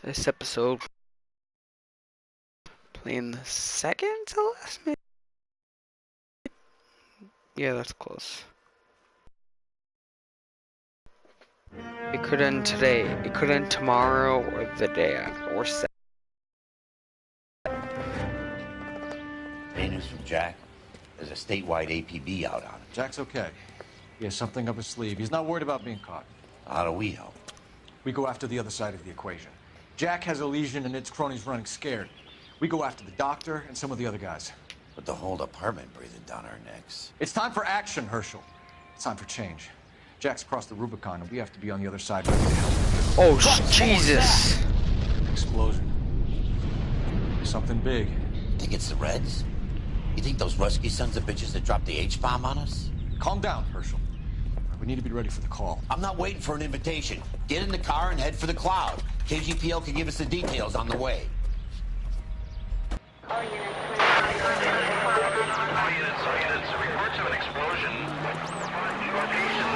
This episode playing the second to last minute. Yeah, that's close. It could end today. It could end tomorrow or the day after or Saturday. Any news from Jack? There's a statewide APB out on him. Jack's okay. He has something up his sleeve. He's not worried about being caught. How do we help? We go after the other side of the equation. Jack has a legion and its cronies running scared. We go after the doctor and some of the other guys. With the whole department breathing down our necks. It's time for action, Herschel. It's time for change. Jack's crossed the Rubicon and we have to be on the other side. Oh, Jesus. Explosion. Something big. Think it's the Reds? You think those Rusky sons of bitches that dropped the H-bomb on us? Calm down, Herschel. We need to be ready for the call. I'm not waiting for an invitation. Get in the car and head for the cloud. KGPL can give us the details on the way. All units, reports of an explosion. Location,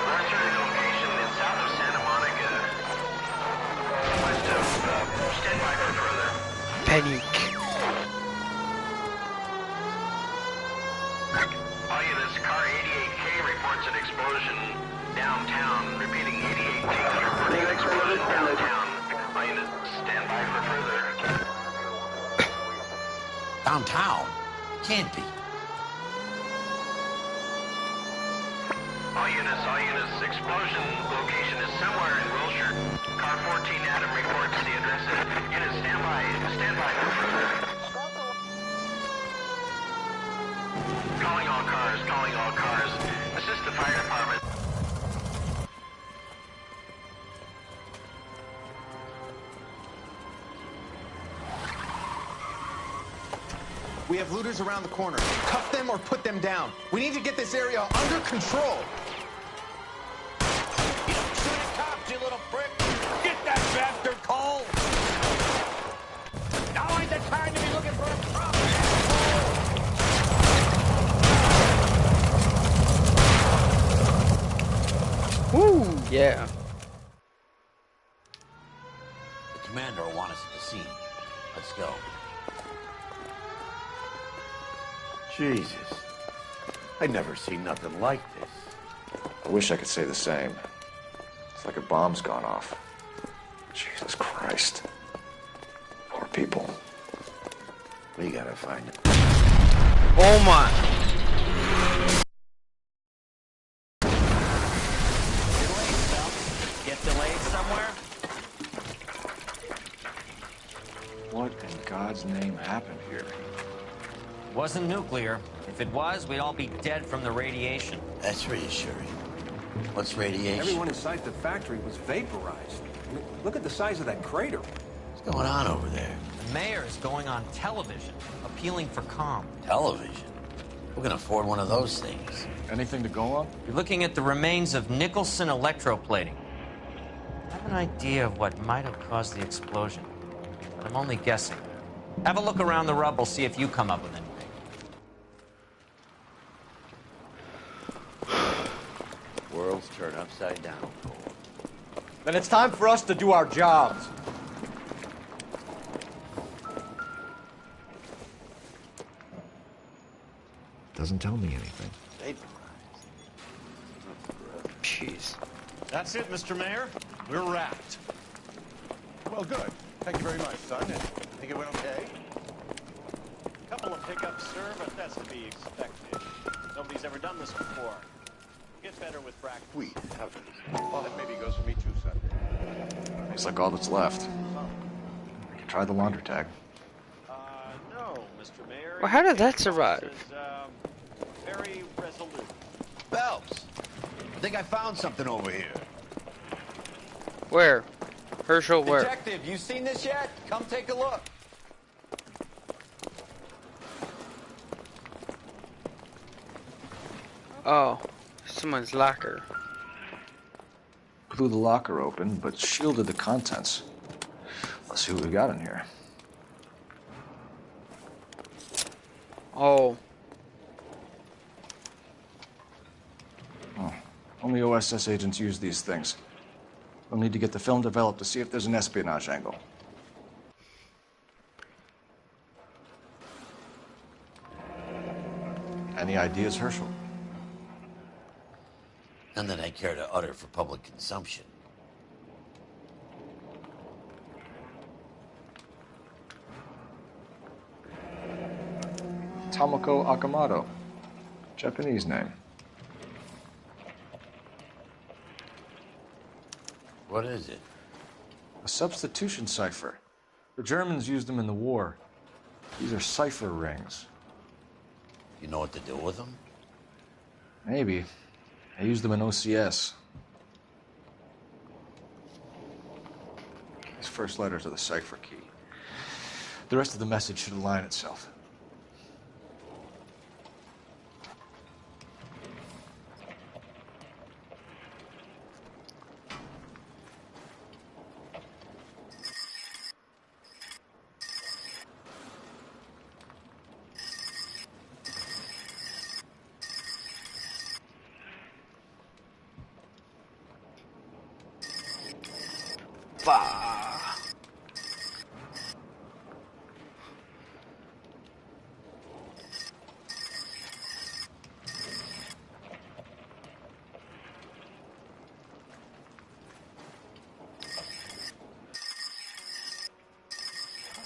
military location in south of Santa Monica. West of, stand by for further. Panic. All units, car 88K reports an explosion downtown. Repeating, 88K reporting an explosion downtown. All units, stand by for further. Downtown? Can't be. All units, explosion location is somewhere in Wilshire. Car 14 Adam reports the address. Units, stand by for further. Calling all cars. Assist the fire department. We have looters around the corner. Cuff them or put them down. We need to get this area under control. You don't shoot at cops, you little prick! Get that bastard cold! Now ain't the time to be looking for a problem! Woo, yeah. The commander will want us at the scene. Let's go. Jesus. I'd never seen nothing like this. I wish I could say the same. It's like a bomb's gone off. Jesus Christ. Poor people. We gotta find it. Oh my. Get delayed somewhere? What in God's name happened here? Wasn't nuclear. If it was, we'd all be dead from the radiation. That's reassuring. What's radiation? Everyone inside the factory was vaporized. I mean, look at the size of that crater. What's going on over there? The mayor is going on television, appealing for calm. Television? Who can afford one of those things? Anything to go on? You're looking at the remains of Nicholson electroplating. I have an idea of what might have caused the explosion, but I'm only guessing. Have a look around the rubble, see if you come up with anything. Worlds turn upside down. Then it's time for us to do our jobs. Doesn't tell me anything. Jeez. That's it, Mr. Mayor. We're wrapped. Well, good. Thank you very much, son. I think it went okay. Couple of hiccups, sir, but that's to be expected. Nobody's ever done this before. Get better with practice. We haven't. Well, that maybe goes for me too, son. It's like all that's left. We can try the laundry tag. No, Mr. Mayor. Well, how did that survive? Is, very resolute. Phelps! I think I found something over here. Where? Herschel, where? Detective, you seen this yet? Come take a look. Oh, someone's locker. Blew the locker open, but shielded the contents. Let's see what we got in here. Oh. Only OSS agents use these things. We'll need to get the film developed to see if there's an espionage angle. Any ideas, Herschel? None that I care to utter for public consumption. Tomoko Akamoto. Japanese name. What is it? A substitution cipher. The Germans used them in the war. These are cipher rings. You know what to do with them? Maybe. I used them in OCS. These first letters are the cipher key. The rest of the message should align itself.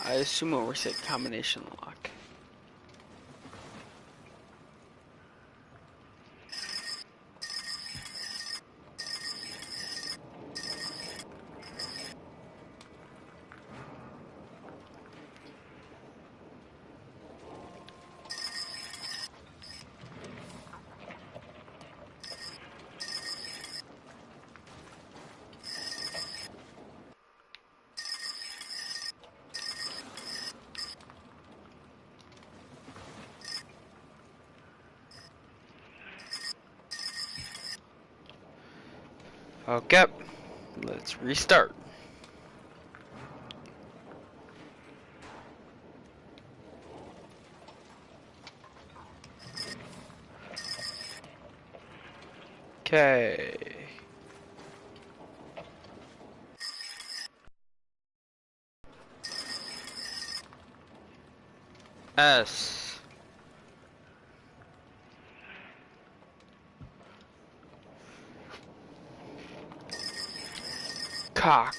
I assume it was a combination lock. Okay, let's restart. Okay. S. Cock.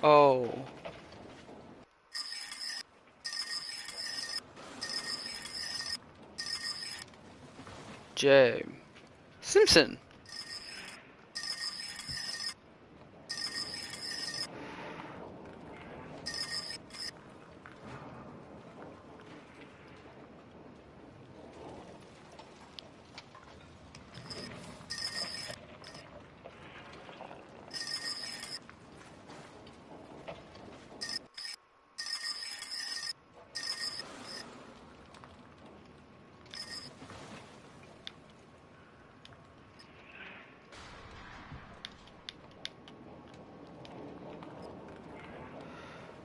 Oh. J. Simpson.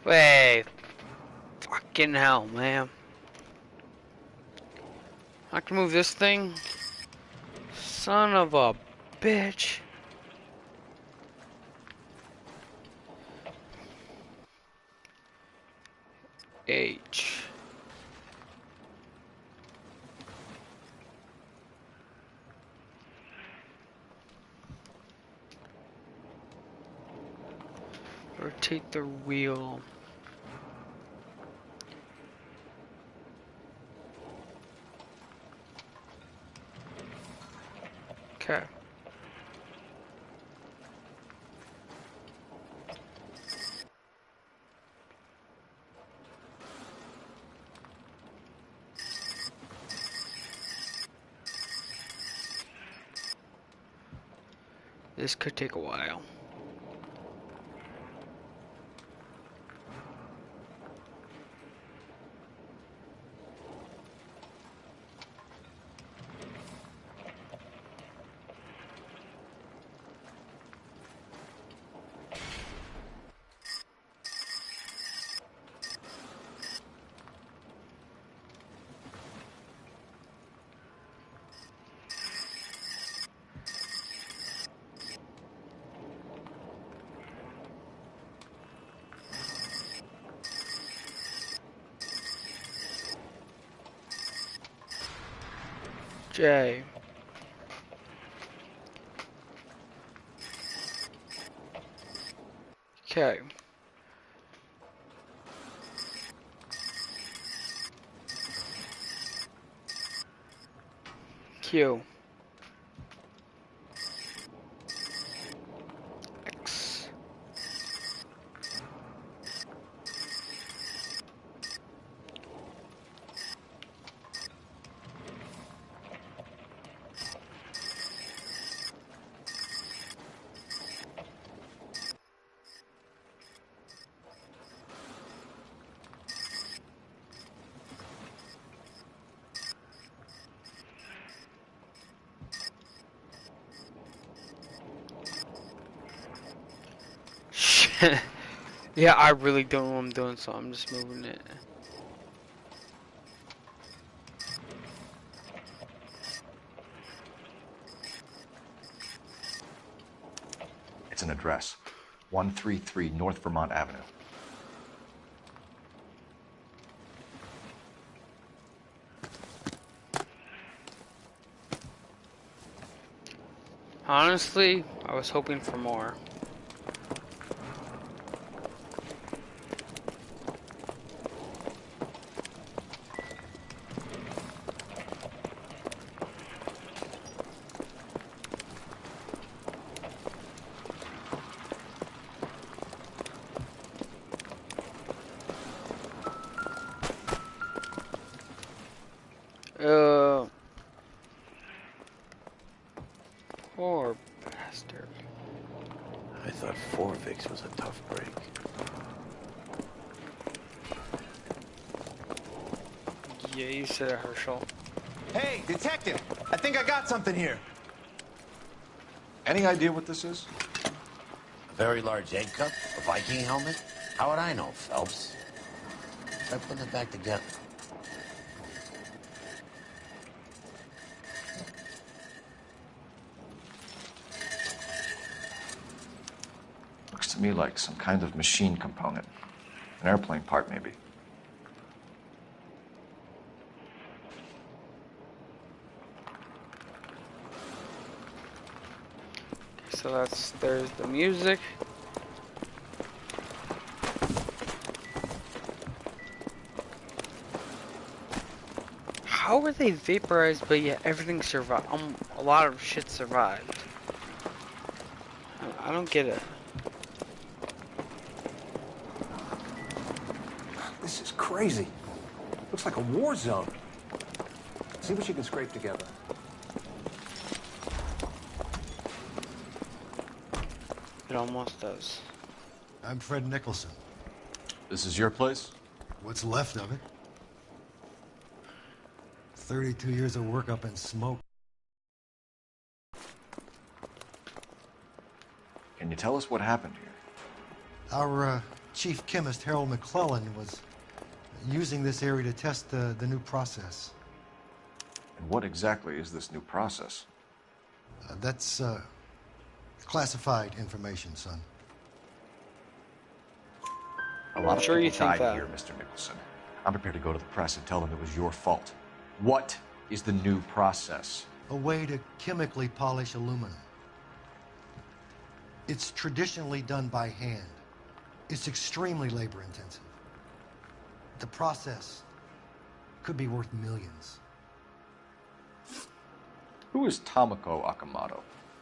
Wait. Fucking hell, man. I can move this thing? Son of a bitch. H. Rotate the wheel. Okay. This could take a while. J. K. Q. X. Shit. Yeah, I really don't know what I'm doing, so I'm just moving it. It's an address. 133 North Vermont Avenue. Honestly, I was hoping for more. Uh, Poor bastard. I thought 4 Vicks was a tough break. Yeah, you said it, Herschel. Hey, detective! I think I got something here. Any idea what this is? A very large egg cup? A Viking helmet? How would I know, Phelps? Try putting it back together. Looks to me like some kind of machine component. An airplane part, maybe. So there's the music. How were they vaporized, but yet everything survived? A lot of shit survived. I don't get it. This is crazy. Looks like a war zone. See what you can scrape together. It almost does. I'm Fred Nicholson. This is your place? What's left of it? 32 years of work up in smoke. Can you tell us what happened here? Our chief chemist, Harold McClellan, was using this area to test the new process. And what exactly is this new process? That's classified information, son. A lot of Sure you people think died that. here, Mr. Nicholson. I'm prepared to go to the press and tell them it was your fault. What is the new process? A way to chemically polish aluminum. It's traditionally done by hand. It's extremely labor-intensive. The process could be worth millions. Who is Tomoko Akamoto?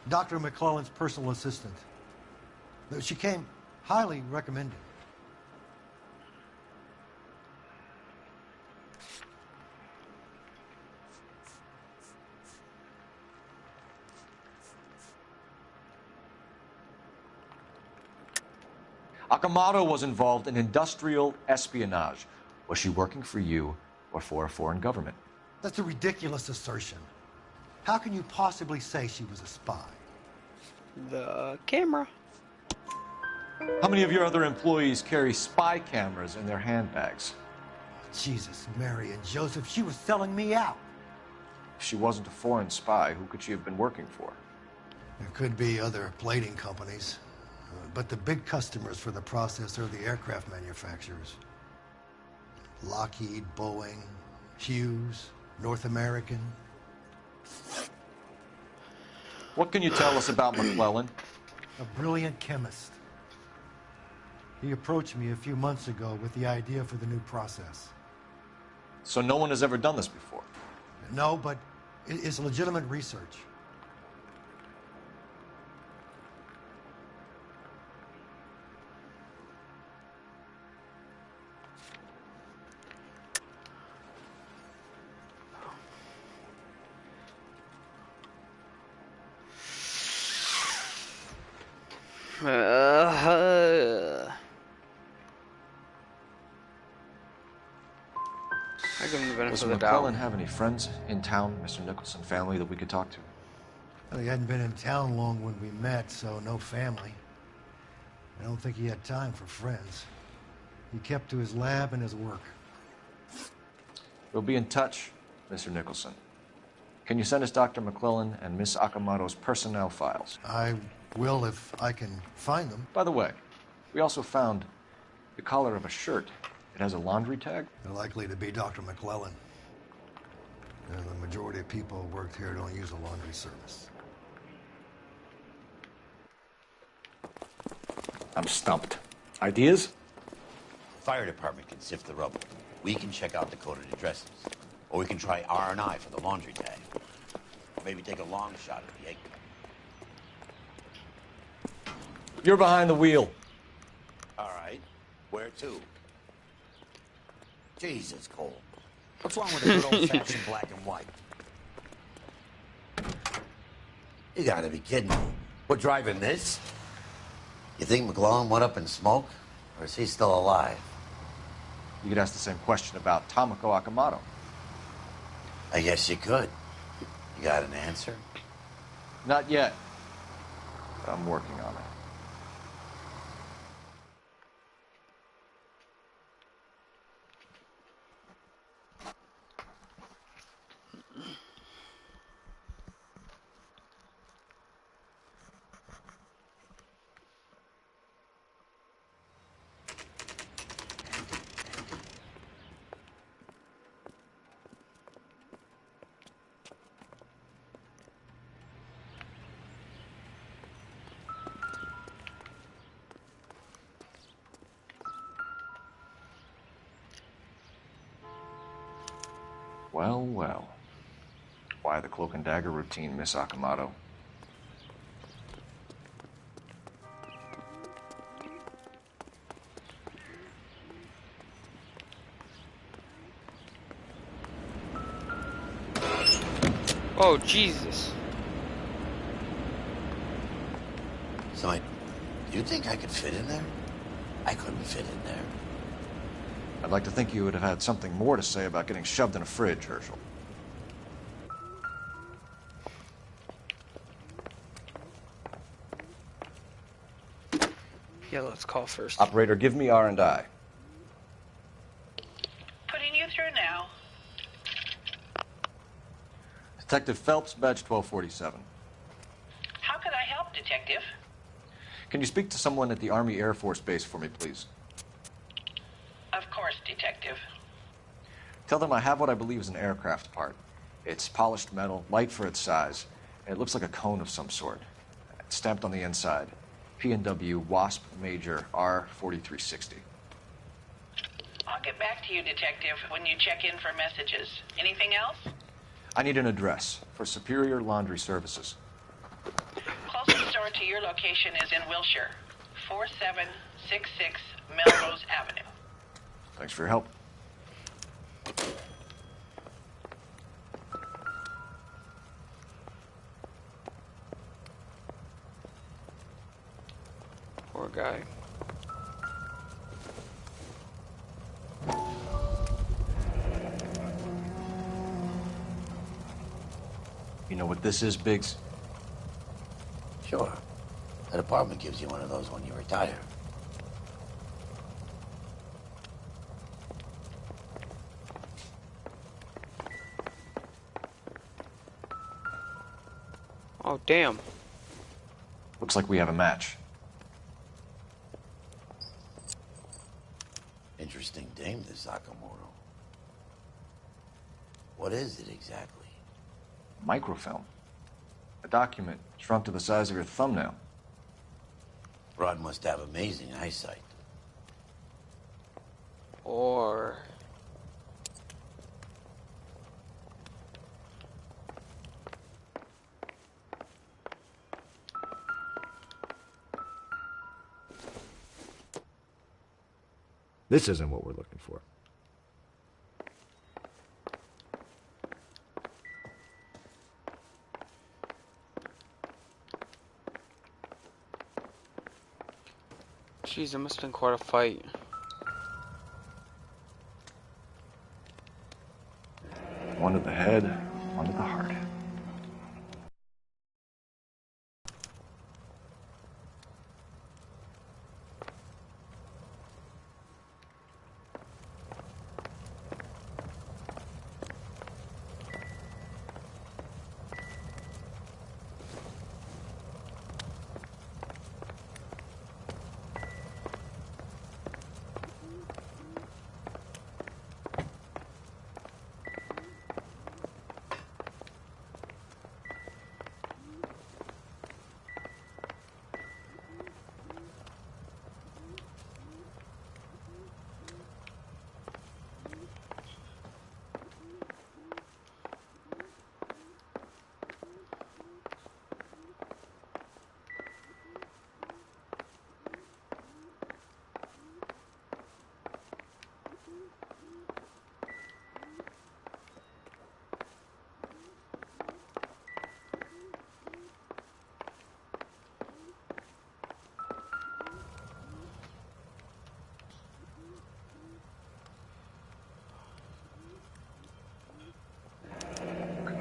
Dr. McClellan's personal assistant. She came highly recommended. Akamoto was involved in industrial espionage. Was she working for you or for a foreign government? That's a ridiculous assertion. How can you possibly say she was a spy? The camera. How many of your other employees carry spy cameras in their handbags? Jesus, Mary and Joseph, she was selling me out. If she wasn't a foreign spy, who could she have been working for? There could be other plating companies, but the big customers for the process are the aircraft manufacturers. Lockheed, Boeing, Hughes, North American, What can you tell us about McClellan? A brilliant chemist. He approached me a few months ago with the idea for the new process. So no one has ever done this before? No, but it's legitimate research. I give him the benefit Does of the McClellan doubt. have any friends in town, Mr. Nicholson family, that we could talk to? Well, he hadn't been in town long when we met, so no family. I don't think he had time for friends. He kept to his lab and his work. We'll be in touch, Mr. Nicholson. Can you send us Dr. McClellan and Miss Akamoto's personnel files? I will if I can find them. By the way, we also found the collar of a shirt. It has a laundry tag. They're likely to be Dr. McClellan. And the majority of people who worked here don't use a laundry service. I'm stumped. Ideas? Fire department can sift the rubble. We can check out the coded addresses. Or we can try R&I for the laundry tag. Maybe take a long shot at the egg cup. You're behind the wheel. All right. Where to? Jesus, Cole. What's wrong with a good old-fashioned black and white? You gotta be kidding me. We're driving this? You think McClellan went up in smoke? Or is he still alive? You could ask the same question about Tomoko Akamoto. I guess you could. You got an answer? Not yet. But I'm working on it. Well, well. Why the cloak and dagger routine, Miss Akamoto? Oh, Jesus. So, do you think I could fit in there? I couldn't fit in there. I'd like to think you would have had something more to say about getting shoved in a fridge, Herschel. Yeah, let's call first. Operator, give me R&I. Putting you through now. Detective Phelps, badge 1247. How could I help, Detective? Can you speak to someone at the Army Air Force Base for me, please? Of course, Detective. Tell them I have what I believe is an aircraft part. It's polished metal, light for its size, and it looks like a cone of some sort. It's stamped on the inside. P&W Wasp Major R4360. I'll get back to you, Detective, when you check in for messages. Anything else? I need an address for Superior Laundry Services. Closest store to your location is in Wilshire, 4766 Melrose Avenue. Thanks for your help. Poor guy. You know what this is, Biggs? Sure. The department gives you one of those when you retire. Oh, damn. Looks like we have a match. Interesting dame, this Sakamoto. What is it exactly? Microfilm. A document shrunk to the size of your thumbnail. Rod must have amazing eyesight. Or... This isn't what we're looking for. Jeez, it must have been quite a fight. One to the head, one to the heart.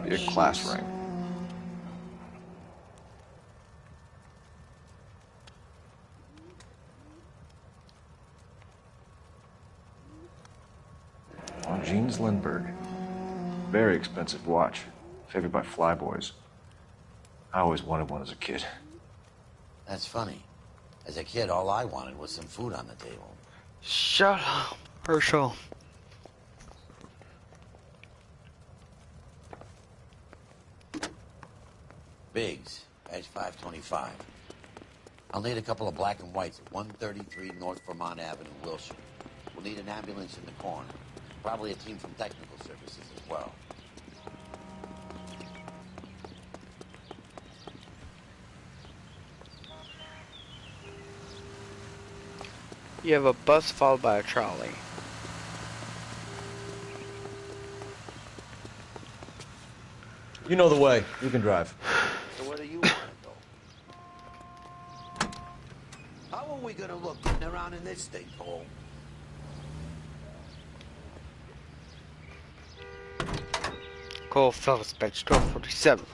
Be a class ring. On Jeans Lindbergh. Very expensive watch. Favored by flyboys. I always wanted one as a kid. That's funny. As a kid, all I wanted was some food on the table. Shut up, Herschel. Biggs, badge 525. I'll need a couple of black and whites at 133 North Vermont Avenue, Wilshire. We'll need an ambulance in the corner. Probably a team from technical services as well. You have a bus followed by a trolley. You know the way. You can drive. So where do you want to go? How are we gonna look getting around in this thing, Cole? Cole Phelps, badge 1247.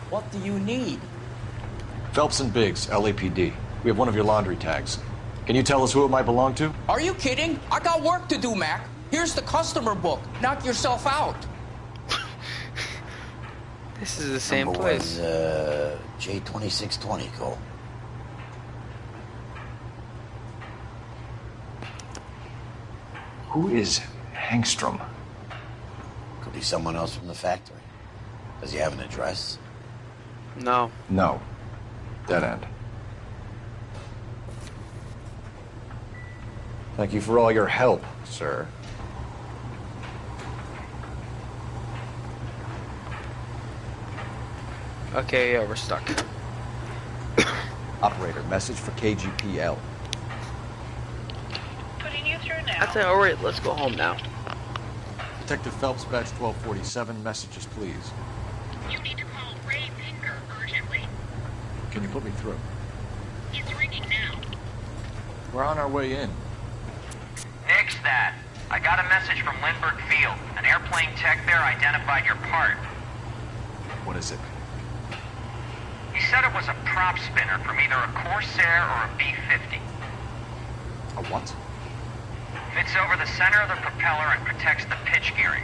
What do you need? Phelps and Biggs, LAPD. We have one of your laundry tags. Can you tell us who it might belong to? Are you kidding? I got work to do, Mac. Here's the customer book. Knock yourself out. This is the same Number place. was, J2620, Cole. Who is Hangstrom? Could be someone else from the factory. Does he have an address? No. No. Dead end. Thank you for all your help, sir. Okay, yeah, we're stuck. Operator, message for KGPL. Putting you through now. I said, alright, let's go home now. Detective Phelps, badge 1247, messages, please. You need to call Ray Pinker urgently. Can you put me through? He's ringing now. We're on our way in. Nix that. I got a message from Lindbergh Field. An airplane tech there identified your part. What is it? He said it was a prop spinner from either a Corsair or a B-50. A what? Fits over the center of the propeller and protects the pitch gearing.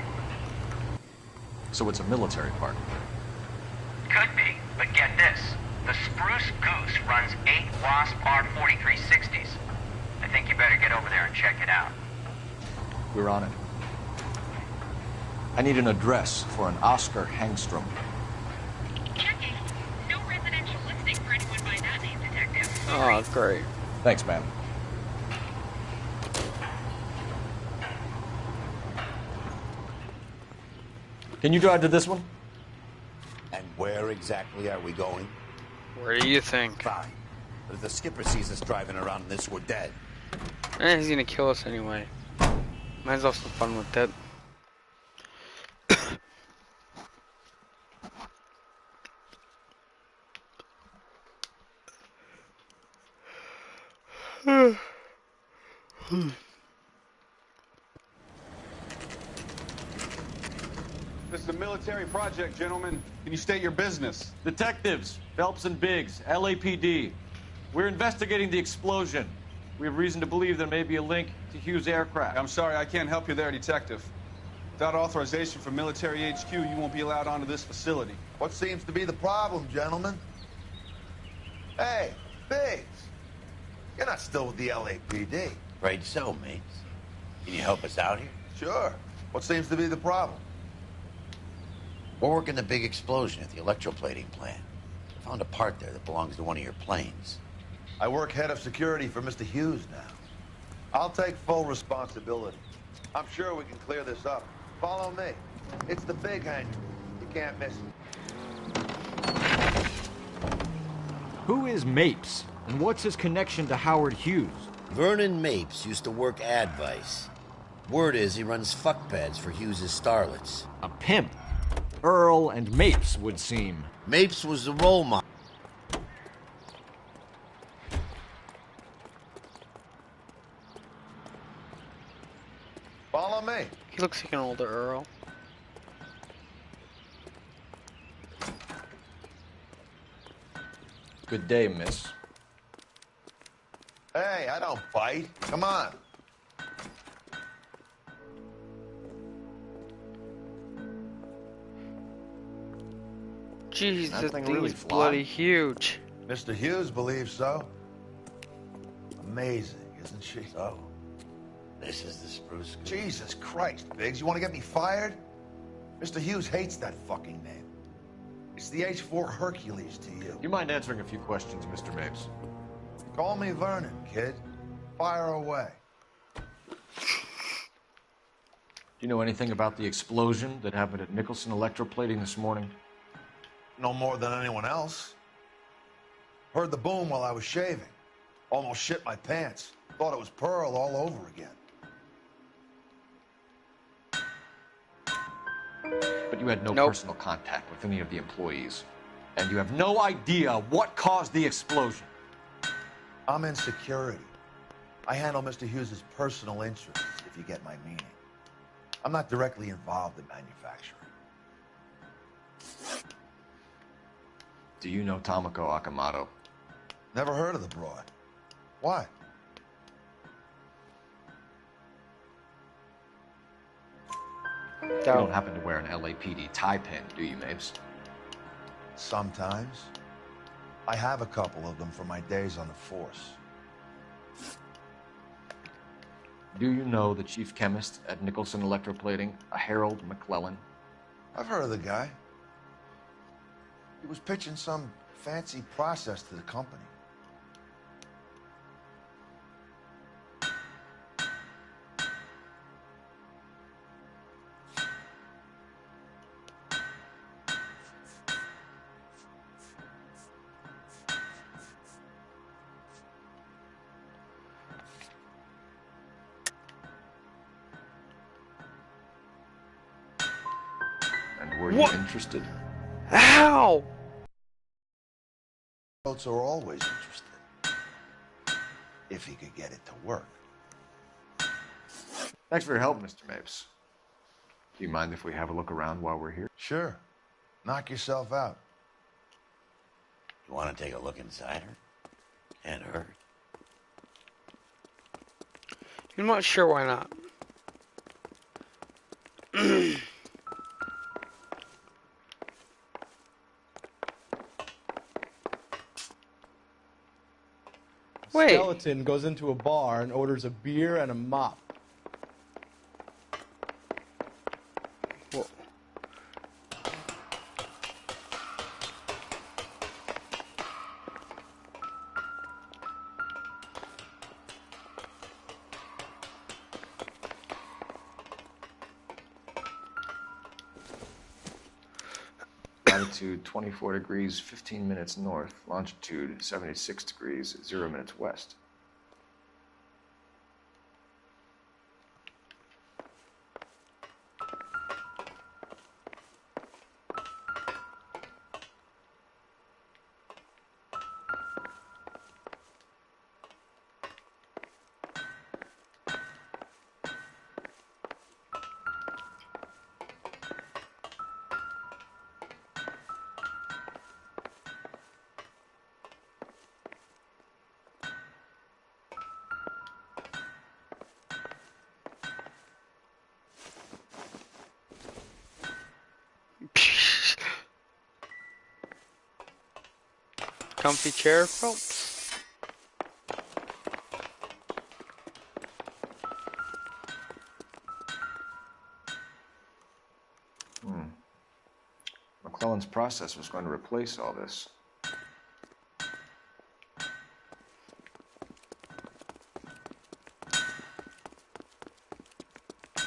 So it's a military part. Could be, but get this. The Spruce Goose runs 8 Wasp R4360s. I think you better get over there and check it out. We're on it. I need an address for an Oscar Hangstrom. Checking. No residential listing for anyone by that name, Detective. Oh, great. Thanks, ma'am. Can you drive to this one? And where exactly are we going? Where do you think? Fine. But if the skipper sees us driving around in this, we're dead. He's gonna kill us anyway. Might as well have some fun with that. This is a military project, gentlemen. Can you state your business? Detectives, Phelps and Biggs, LAPD. We're investigating the explosion. We have reason to believe there may be a link to Hughes' aircraft. I'm sorry, I can't help you there, Detective. Without authorization from military HQ, you won't be allowed onto this facility. What seems to be the problem, gentlemen? Hey, Biggs. You're not still with the LAPD. Right so, mates. Can you help us out here? Sure. What seems to be the problem? We're working the big explosion at the electroplating plant. I found a part there that belongs to one of your planes. I work head of security for Mr. Hughes now. I'll take full responsibility. I'm sure we can clear this up. Follow me. It's the big hangar. You can't miss it. Who is Mapes, and what's his connection to Howard Hughes? Vernon Mapes used to work Advice. Word is he runs fuck pads for Hughes' starlets. A pimp. Earl and Mapes would seem. Mapes was the role model. Follow me. He looks like an older Earl. Good day, miss. Hey, I don't bite. Come on. Jeez, that thing thing really is fly? bloody huge. Mr. Hughes believes so. Amazing, isn't she? So, this is the Spruce Goose. Jesus Christ, Biggs, you want to get me fired? Mr. Hughes hates that fucking name. It's the H-4 Hercules to you. You mind answering a few questions, Mr. Mapes? Call me Vernon, kid. Fire away. Do you know anything about the explosion that happened at Nicholson Electroplating this morning? No more than anyone else. Heard the boom while I was shaving. Almost shit my pants. Thought it was Pearl all over again. But you had no personal contact with any of the employees. And you have no idea what caused the explosion. I'm in security. I handle Mr. Hughes' personal interests, if you get my meaning. I'm not directly involved in manufacturing. Do you know Tomoko Akamoto? Never heard of the broad. Why? You don't happen to wear an LAPD tie pin, do you, Mapes? Sometimes. I have a couple of them from my days on the force. Do you know the chief chemist at Nicholson Electroplating, a Harold McClellan? I've heard of the guy. He was pitching some fancy process to the company. And were you interested? Ow! Boats are always interested. If he could get it to work. Thanks for your help, Mr. Mapes. Do you mind if we have a look around while we're here? Sure. Knock yourself out. You You want to take a look inside her? Can't hurt. I'm not sure why not. Wait. Skeleton goes into a bar and orders a beer and a mop. Whoa. Latitude 24 degrees, 15 minutes north. Longitude 76 degrees, 0 minutes west. Comfy chair, Phelps. McClellan's process was going to replace all this.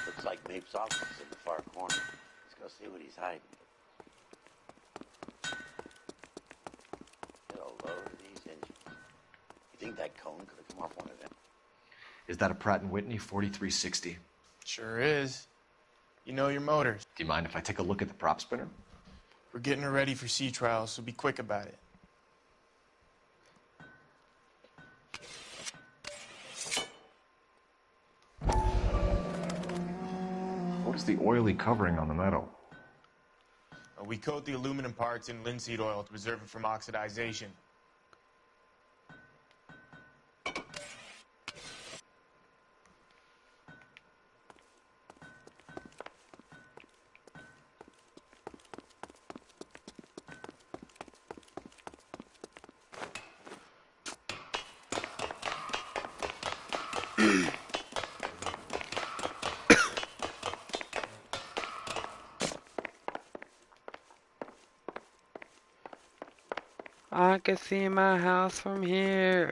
Looks like Mapes' office is in the far corner. Let's go see what he's hiding. Get a load of these engines. You think that cone could have come off one of them? Is that a Pratt & Whitney 4360? Sure is. You know your motors. Do you mind if I take a look at the prop spinner? We're getting her ready for sea trials, so be quick about it. What is the oily covering on the metal? We coat the aluminum parts in linseed oil to preserve it from oxidization. I can see my house from here.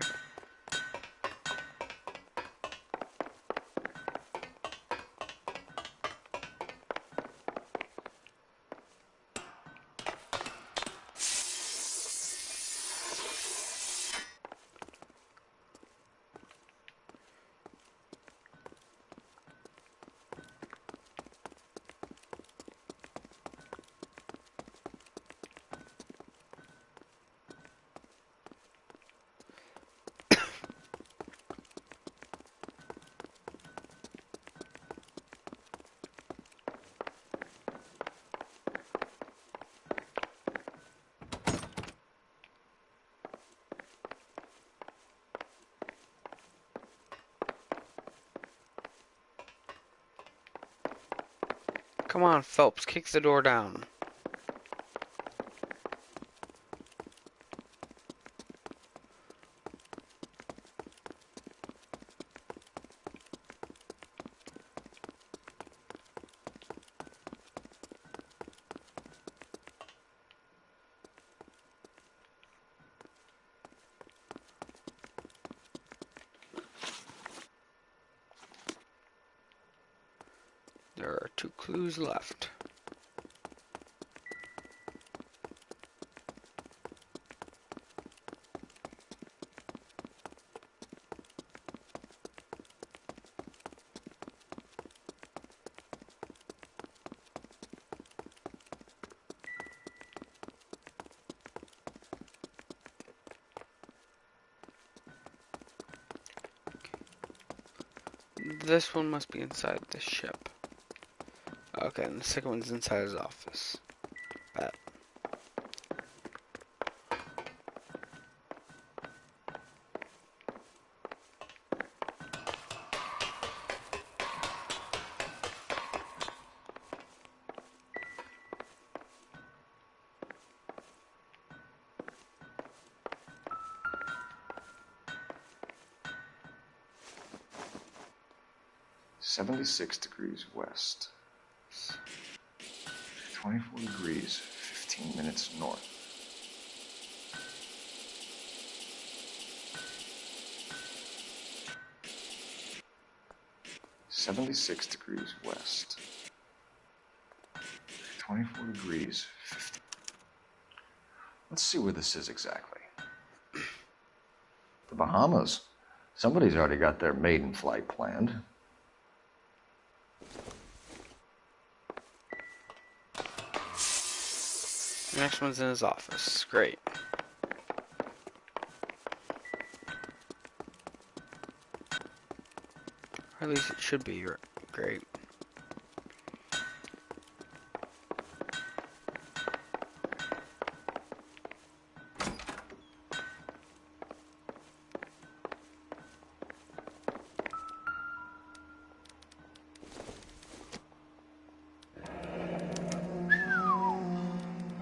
Come on, Phelps, kick the door down. There are 2 clues left. This one must be inside the ship. Okay, and the second one's inside his office. Bet. 76 degrees west. 24 degrees, 15 minutes north. "76 degrees west. 24 degrees, 15. Let's see where this is exactly. The Bahamas. Somebody's already got their maiden flight planned. The next one's in his office. Great. Or at least it should be great.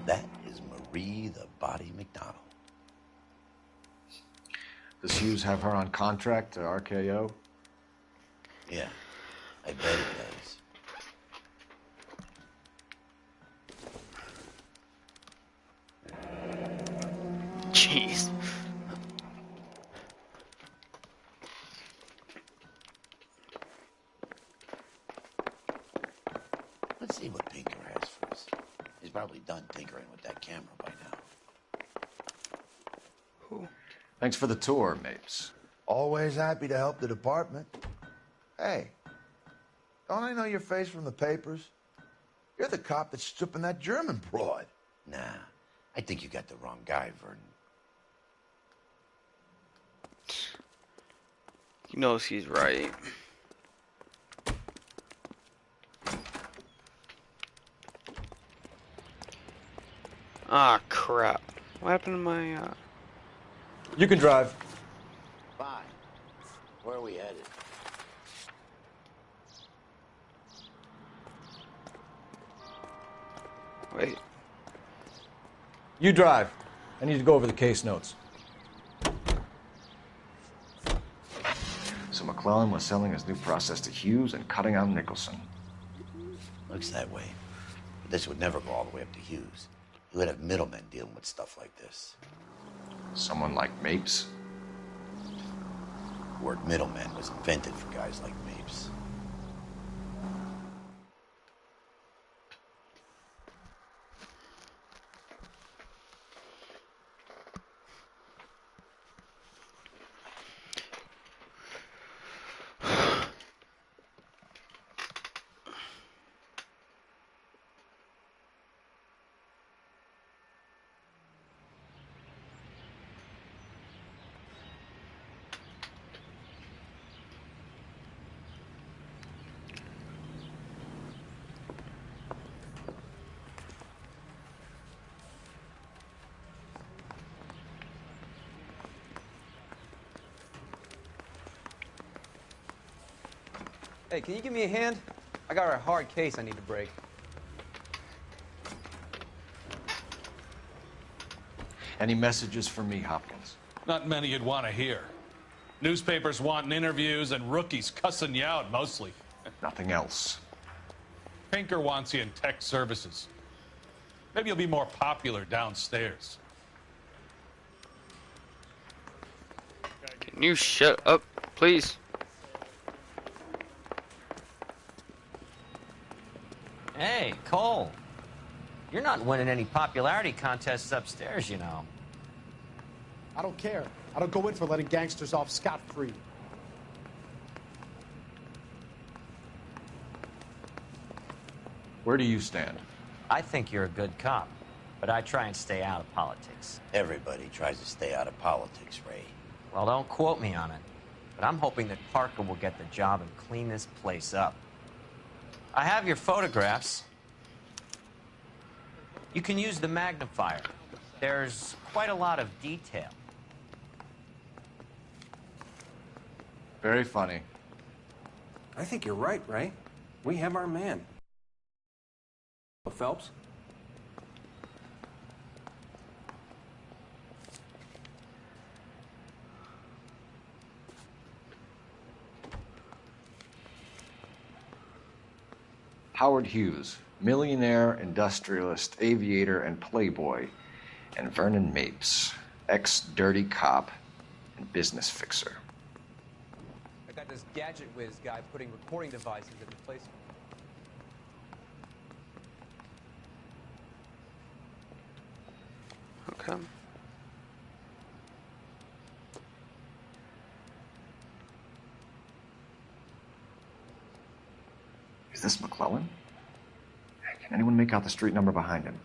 That is Marie the Body McDonald. Does Hughes have her on contract to RKO? Yeah, I bet it does. Jeez. Let's see what Pinker has for us. He's probably done tinkering with that camera by now. Who? Thanks for the tour, Mapes. Always happy to help the department. Hey, don't I know your face from the papers? You're the cop that's stripping that German broad. Nah, I think you got the wrong guy, Vernon. He knows he's right. Ah, crap. What happened to my, You can drive. Fine. Where are we headed? Wait. You drive. I need to go over the case notes. So McClellan was selling his new process to Hughes and cutting out Nicholson. Looks that way. But this would never go all the way up to Hughes. He would have middlemen dealing with stuff like this. Someone like Mapes? The word middleman was invented for guys like Mapes. Hey, can you give me a hand? I got a hard case I need to break. Any messages for me, Hopkins? Not many you'd want to hear. Newspapers wanting interviews and rookies cussing you out mostly. Nothing else. Pinker wants you in tech services. Maybe you'll be more popular downstairs. Can you shut up, please? Hey, Cole. You're not winning any popularity contests upstairs, you know. I don't care. I don't go in for letting gangsters off scot-free. Where do you stand? I think you're a good cop, but I try and stay out of politics. Everybody tries to stay out of politics, Ray. Well, don't quote me on it, but I'm hoping that Parker will get the job and clean this place up. I have your photographs. You can use the magnifier. There's quite a lot of detail. Very funny. I think you're right, Ray. We have our man. Phelps? Howard Hughes, millionaire, industrialist, aviator, and playboy, and Vernon Mapes, ex-dirty cop and business fixer. I got this gadget whiz guy putting recording devices in replacement. Okay. Is this McClellan? Can anyone make out the street number behind him?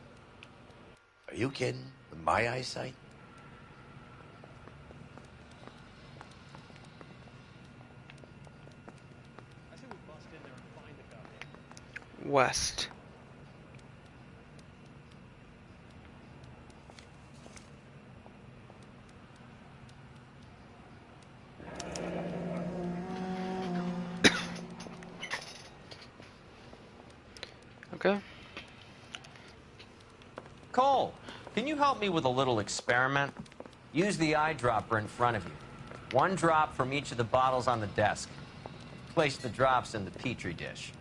Are you kidding? With my eyesight? West. Okay. Cole, can you help me with a little experiment? Use the eyedropper in front of you. One drop from each of the bottles on the desk. Place the drops in the Petri dish.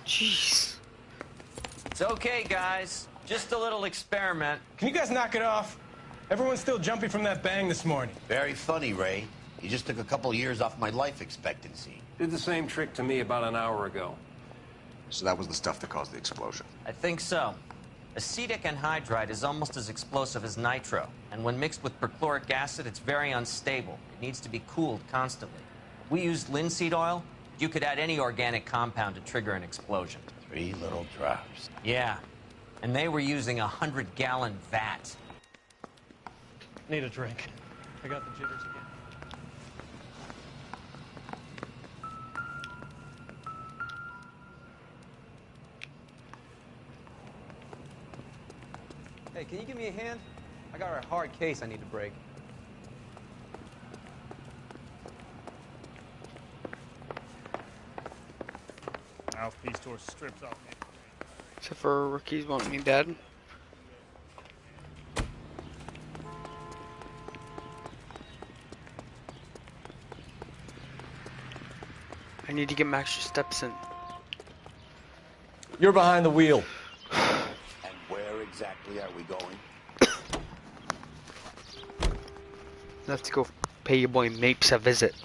Jeez. It's okay, guys. Just a little experiment. Can you guys knock it off? Everyone's still jumping from that bang this morning. Very funny, Ray. You just took a couple of years off my life expectancy. Did the same trick to me about an hour ago. So that was the stuff that caused the explosion. I think so. Acetic anhydride is almost as explosive as nitro, and when mixed with perchloric acid, it's very unstable. It needs to be cooled constantly. If we used linseed oil, you could add any organic compound to trigger an explosion. 3 little drops. Yeah, and they were using a 100-gallon vat. Need a drink. I got the jitters again. Hey, can you give me a hand? I got a hard case I need to break. Mouthpiece tore strips off me. Except for rookies want me dead. I need to get my extra steps in. You're behind the wheel. And where exactly are we going? Let's go pay your boy Mapes a visit.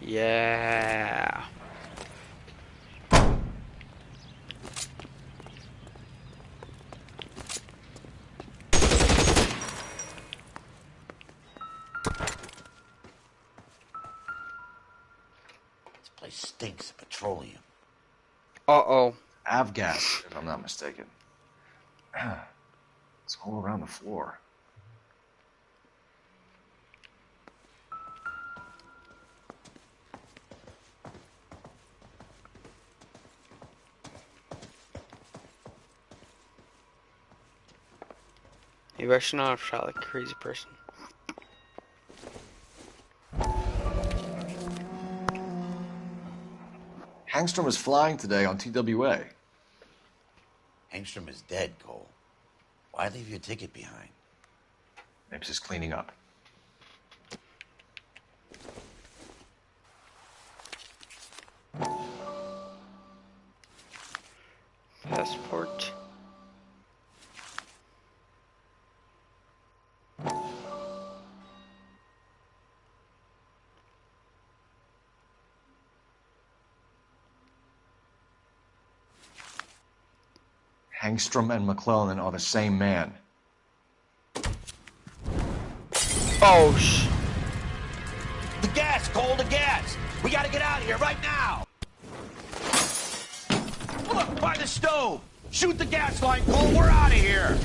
Yeah. This place stinks of petroleum. Uh-oh. Avgas, if I'm not mistaken. It's all around the floor. Maybe I should not have shot like a crazy person. Hangstrom is flying today on TWA. Hangstrom is dead, Cole. Why leave your ticket behind? Mapes is cleaning up. Passport. Hangstrom and McClellan are the same man. Oh, sh... The gas, Cole, the gas! We gotta get out of here right now! Look, by the stove! Shoot the gas line, Cole, we're out of here!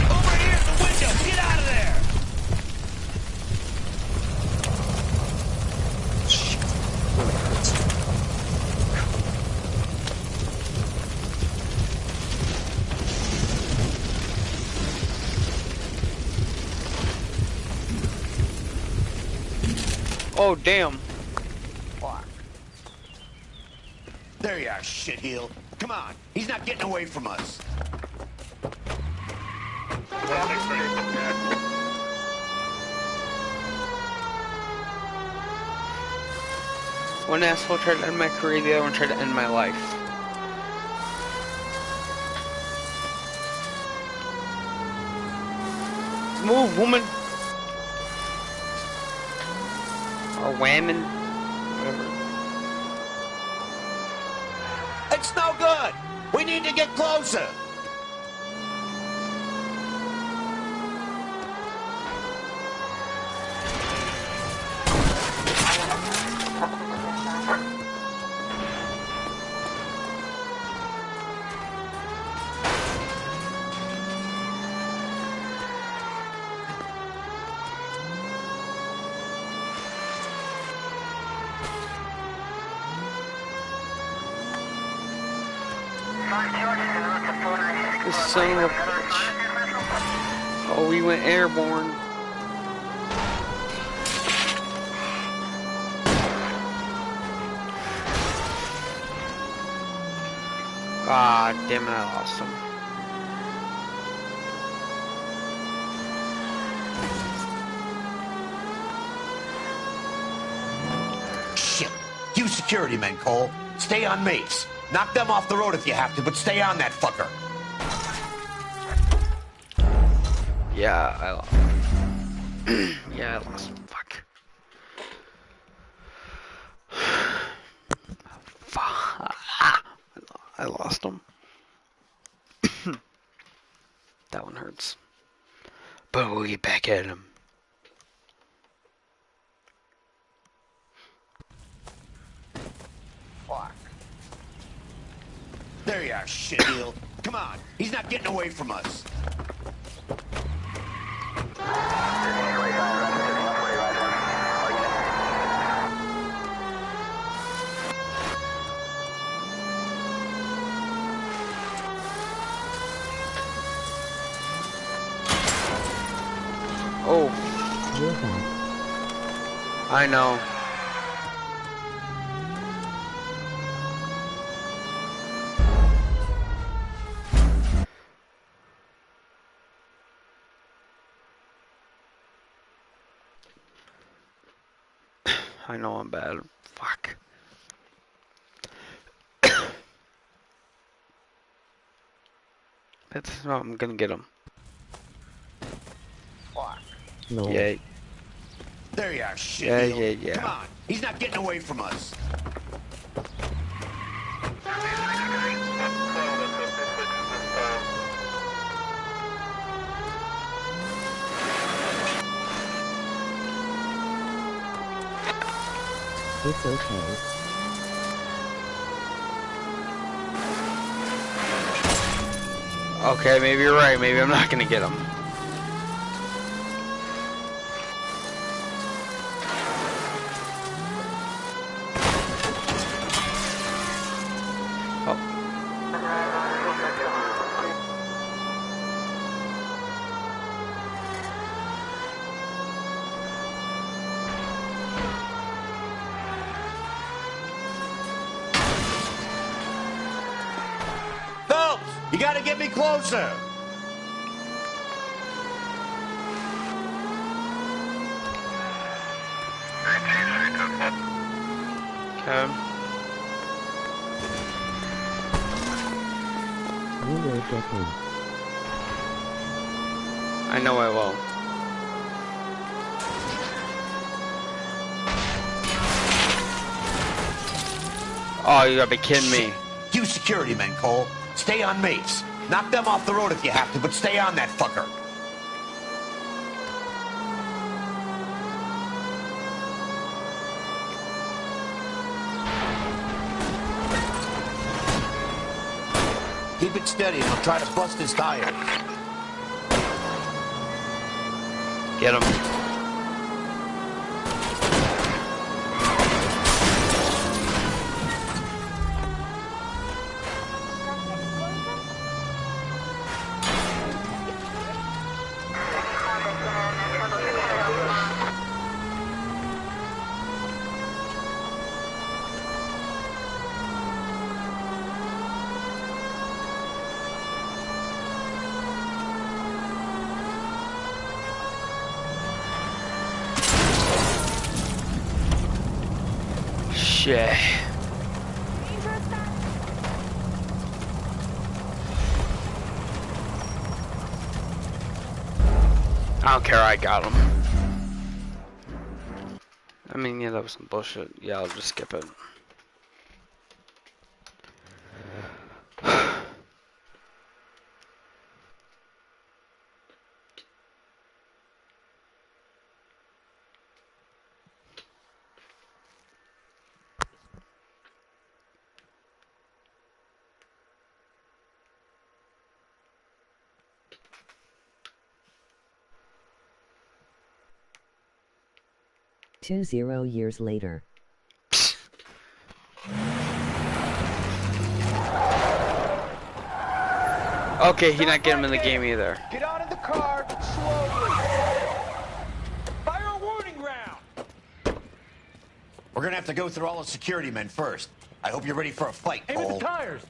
Over here at the window! Get out of there! Shit. Really hurts. Oh, damn. Fuck. There you are, shitheel. Come on, he's not getting away from us. One asshole tried to end my career, the other one tried to end my life. Move, woman! Or whammon. Whatever. It's no good! We need to get closer! This son of a bitch. Oh, we went airborne. Ah, damn it, I lost him. Shit. You security men, Cole. Stay on mates. Knock them off the road if you have to, but stay on that fucker. Yeah, I lost. Yeah, I lost. Fuck. Fuck. I lost him. That one hurts. But we'll get back at him. Fuck. There you are, shitheel. Come on, he's not getting away from us. Oh. I know. I know I'm bad. Fuck. That's how I'm gonna get him. Fuck. No. Yeah. There you are, shitheel. Yeah. Come on, he's not getting away from us. It's okay. Okay, maybe you're right. Maybe I'm not gonna get him. Phelps, you gotta get me closer. Okay. You will get him. I know I will. Oh, you gotta be kidding me. You security men, Cole. Stay on mates. Knock them off the road if you have to, but stay on that fucker. Keep it steady and I'll try to bust his tires. Get him. Shit. I don't care, I got him. I mean, yeah, that was some bullshit. Yeah, I'll just skip it. Two years later. Okay, he not getting him in the game either. Get out of the car slowly. Fire a warning round. We're gonna have to go through all the security men first. I hope you're ready for a fight, Aim at Cole. the tires.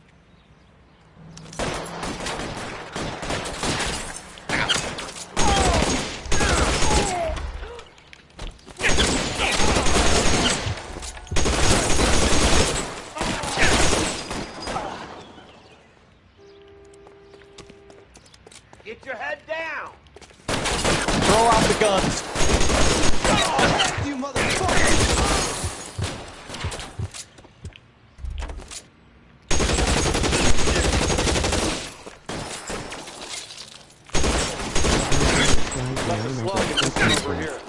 Get your head down. Throw out the guns. You motherfucker. Over here.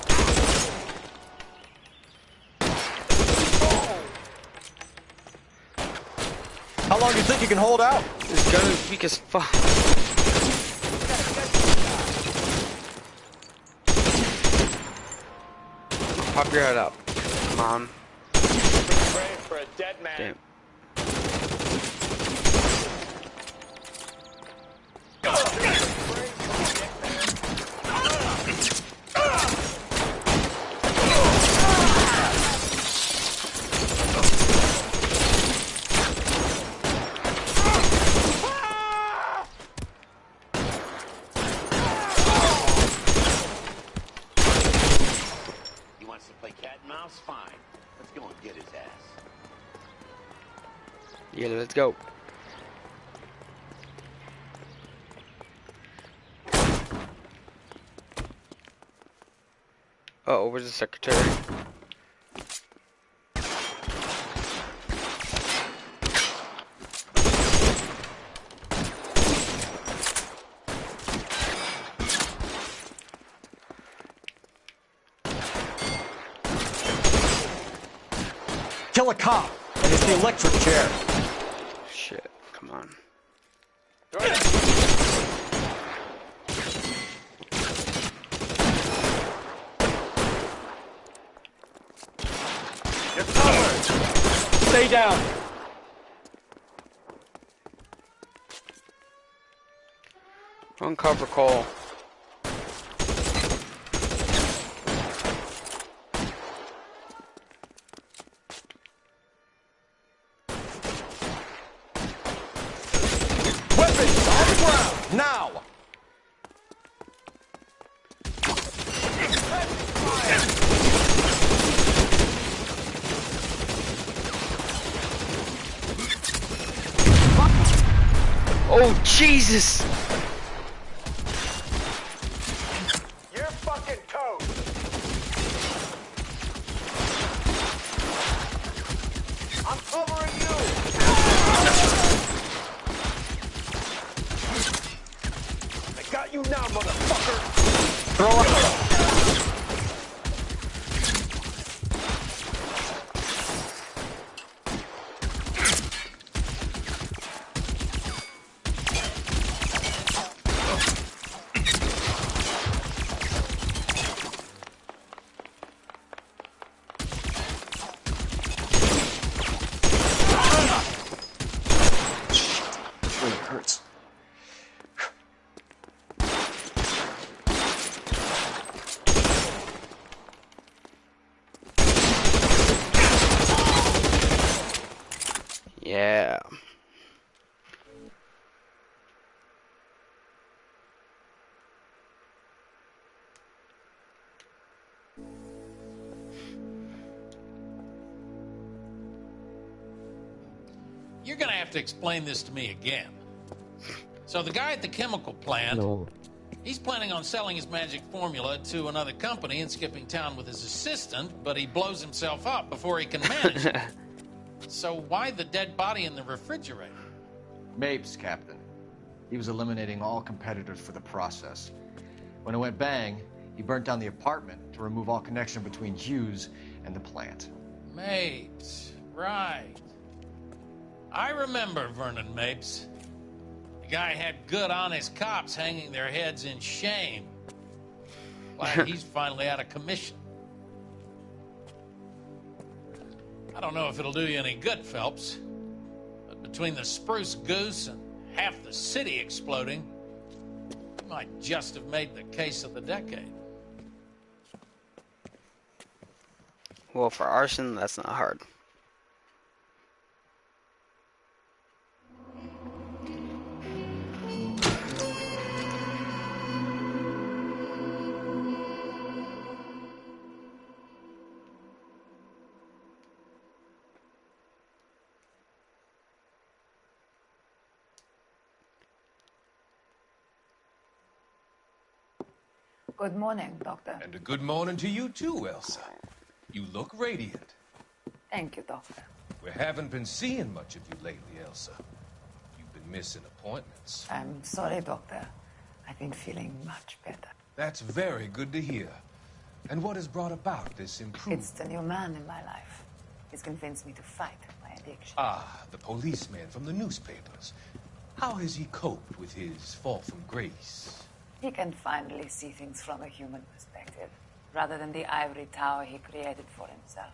How long do you think you can hold out? This gun is weak as fuck. Pop your head up. Come on. For a dead man. Damn. He wants to play cat and mouse? Fine. Let's go and get his ass. Yeah, let's go. Uh-oh, where's the secretary? Kill a cop, and it's the electric chair. Shit, come on. You're covered. Stay down. Uncover Cole. Weapons on the ground, now! Oh, Jesus! You're fucking toast. I'm covering you. Really hurts. Yeah. You're gonna have to explain this to me again. So the guy at the chemical plant, No. he's planning on selling his magic formula to another company and skipping town with his assistant, but he blows himself up before he can manage it. So why the dead body in the refrigerator? Mapes, Captain. He was eliminating all competitors for the process. When it went bang, he burnt down the apartment to remove all connection between Hughes and the plant. Mapes, right. I remember Vernon Mapes. The guy had good, honest cops hanging their heads in shame. Glad he's finally out of commission. I don't know if it'll do you any good, Phelps, but between the spruce goose and half the city exploding, you might just have made the case of the decade. Well, for arson, that's not hard. Good morning, Doctor. And a good morning to you too, Elsa. You look radiant. Thank you, Doctor. We haven't been seeing much of you lately, Elsa. You've been missing appointments. I'm sorry, Doctor. I've been feeling much better. That's very good to hear. And what has brought about this improvement? It's the new man in my life. He's convinced me to fight my addiction. Ah, the policeman from the newspapers. How has he coped with his fall from grace? He can finally see things from a human perspective, rather than the ivory tower he created for himself.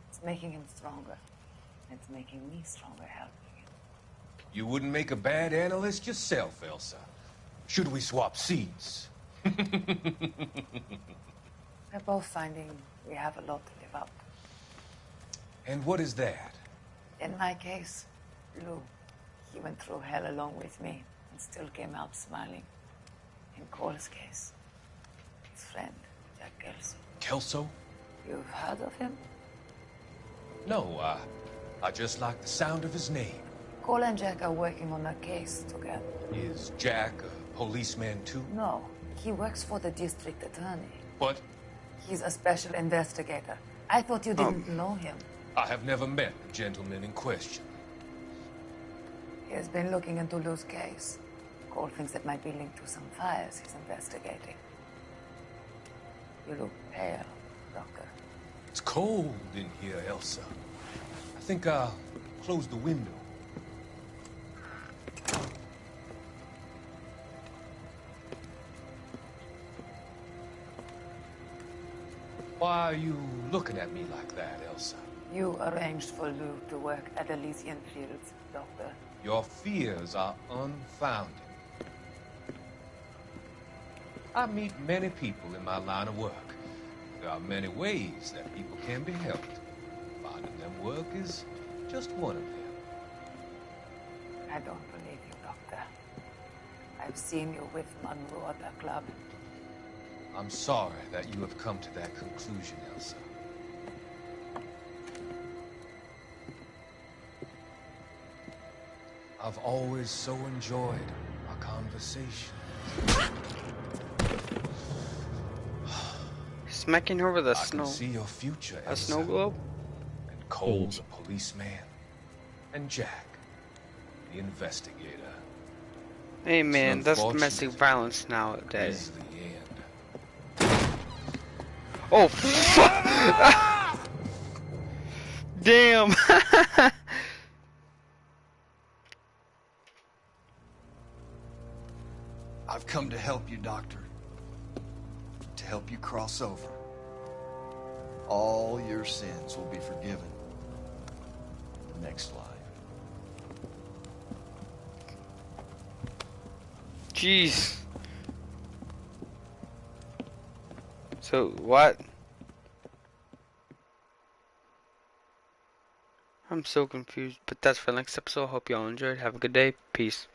It's making him stronger. It's making me stronger helping him. You wouldn't make a bad analyst yourself, Elsa. Should we swap seats? We're both finding we have a lot to live up to. And what is that? In my case, Lou, he went through hell along with me and still came out smiling. In Cole's case, his friend, Jack Kelso. Kelso? You've heard of him? No, I just like the sound of his name. Cole and Jack are working on a case together. Is Jack a policeman too? No, he works for the district attorney. What? He's a special investigator. I thought you didn't know him. I have never met the gentleman in question. He has been looking into Lou's case. Cole thinks it might be linked to some fires he's investigating. You look pale, Doctor. It's cold in here, Elsa. I think I'll close the window. Why are you looking at me like that, Elsa? You arranged for Lou to work at Elysian Fields, Doctor. Your fears are unfounded. I meet many people in my line of work. There are many ways that people can be helped. Finding them work is just one of them. I don't believe you, Doctor. I've seen you with Monroe at the club. I'm sorry that you have come to that conclusion, Elsa. I've always so enjoyed our conversation. Smacking her with a I snow. can see your future, A Elsa. snow globe? And Cole's a policeman. And Jack, the investigator. Hey man, that's unfortunate. domestic violence nowadays. Is the end. Oh, fuck! Damn! I've come to help you, Doctor. To help you cross over. All your sins will be forgiven in the next life. Jeez. So, what? I'm so confused, but that's for the next episode. Hope y'all enjoyed. Have a good day. Peace.